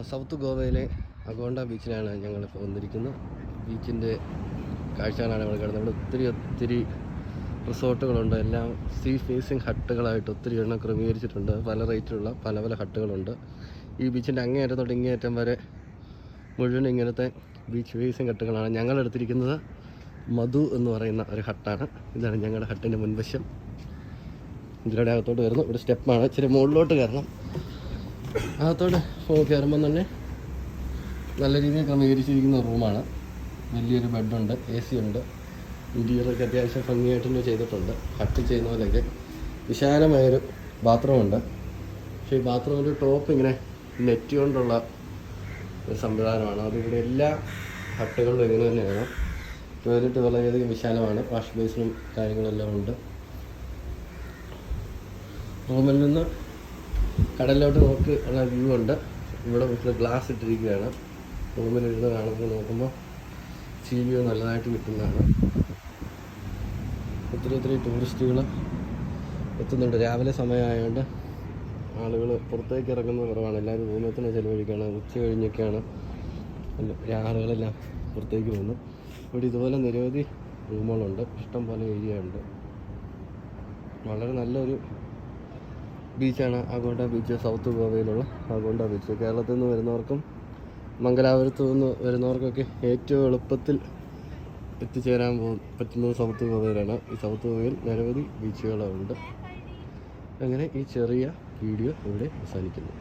South ഗോവയിലെ അഗോണ്ട ബീച്ചിലാണ് ഞങ്ങളിപ്പോൾ വന്നിരിക്കുന്നത്. ബീച്ചിൻ്റെ കാഴ്ചകളാണ് നമ്മൾ കാണുന്നത്. ഇവിടെ ഒത്തിരി റിസോർട്ടുകളുണ്ട്. എല്ലാം സീ ഫേസിങ് ഹട്ടുകളായിട്ട് ഒത്തിരി എണ്ണം ക്രമീകരിച്ചിട്ടുണ്ട്. പല റേറ്റിലുള്ള പല ഹട്ടുകളുണ്ട്. ഈ ബീച്ചിൻ്റെ അങ്ങേയറ്റം തൊട്ട് ഇങ്ങേയറ്റം വരെ മുഴുവൻ ഇങ്ങനത്തെ ബീച്ച് ഫേസിങ് ഹട്ടുകളാണ്. ഞങ്ങളെടുത്തിരിക്കുന്നത് മധു എന്ന് പറയുന്ന ഒരു ഹട്ടാണ്. ഇതാണ് ഞങ്ങളുടെ ഹട്ടിൻ്റെ മുൻവശം. ഇതിലൂടെ അകത്തോട്ട് വരുന്നു. ഇവിടെ സ്റ്റെപ്പാണ്, ഇച്ചിരി മുകളിലോട്ട് കയറണം. അകത്തോട്ട് കയറുമ്പം തന്നെ നല്ല രീതിയിൽ ക്രമീകരിച്ചിരിക്കുന്ന റൂമാണ്. വലിയൊരു ബെഡുണ്ട്, AC ഉണ്ട്, ഇൻറ്റീരിയറൊക്കെ അത്യാവശ്യം ഭംഗിയായിട്ട് തന്നെ ചെയ്തിട്ടുണ്ട്. ഹട്ട് ചെയ്യുന്ന പോലെയൊക്കെ വിശാലമായൊരു ബാത്റൂമുണ്ട്. പക്ഷേ ഈ ബാത്റൂമിൻ്റെ ടോപ്പ് ഇങ്ങനെ നെറ്റ് കൊണ്ടുള്ള ഒരു സംവിധാനമാണ്. അതിവിടെ എല്ലാ ഹട്ടുകളിലും ഇങ്ങനെ തന്നെയാണ്. ടോയ്ലറ്റ് വളരെയധികം വിശാലമാണ്. വാഷ് ബേസിനും കാര്യങ്ങളെല്ലാം ഉണ്ട്. റൂമിൽ നിന്ന് കടലിലോട്ട് ഉള്ള വ്യൂ ഉണ്ട്. ഇവിടെ ഗ്ലാസ് ഇട്ടിരിക്കുകയാണ്. റൂമിലിരുന്ന് കാണുമ്പോൾ നോക്കുമ്പോൾ സീ വ്യൂ നല്ലതായിട്ട് കിട്ടുന്നതാണ്. ഒത്തിരി ടൂറിസ്റ്റുകൾ എത്തുന്നുണ്ട്. രാവിലെ സമയമായതുകൊണ്ട് ആളുകൾ പുറത്തേക്ക് ഇറങ്ങുന്നത് കുറവാണ്. എല്ലാവരും റൂമിൽ തന്നെ ചിലവഴിക്കുകയാണ്. ഉച്ച കഴിഞ്ഞൊക്കെയാണ് ആളുകളെല്ലാം പുറത്തേക്ക് പോകുന്നു. ഇവിടെ ഇതുപോലെ നിരവധി റൂമുകളുണ്ട്. ഇഷ്ടം പോലെ ഏരിയ ഉണ്ട്. വളരെ നല്ലൊരു ബീച്ചാണ് അഗോണ്ട ബീച്ച്. സൗത്ത് ഗോവയിലുള്ള അഗോണ്ട ബീച്ച്. കേരളത്തിൽ നിന്ന് വരുന്നവർക്കും മംഗലാപുരത്ത് നിന്ന് വരുന്നവർക്കൊക്കെ ഏറ്റവും എളുപ്പത്തിൽ എത്തിച്ചേരാൻ പറ്റുന്നത് സൗത്ത് ഗോവയിലാണ്. ഈ സൗത്ത് ഗോവയിൽ നിരവധി ബീച്ചുകളുണ്ട്. അങ്ങനെ ഈ ചെറിയ വീഡിയോ ഇവിടെ അവസാനിക്കുന്നു.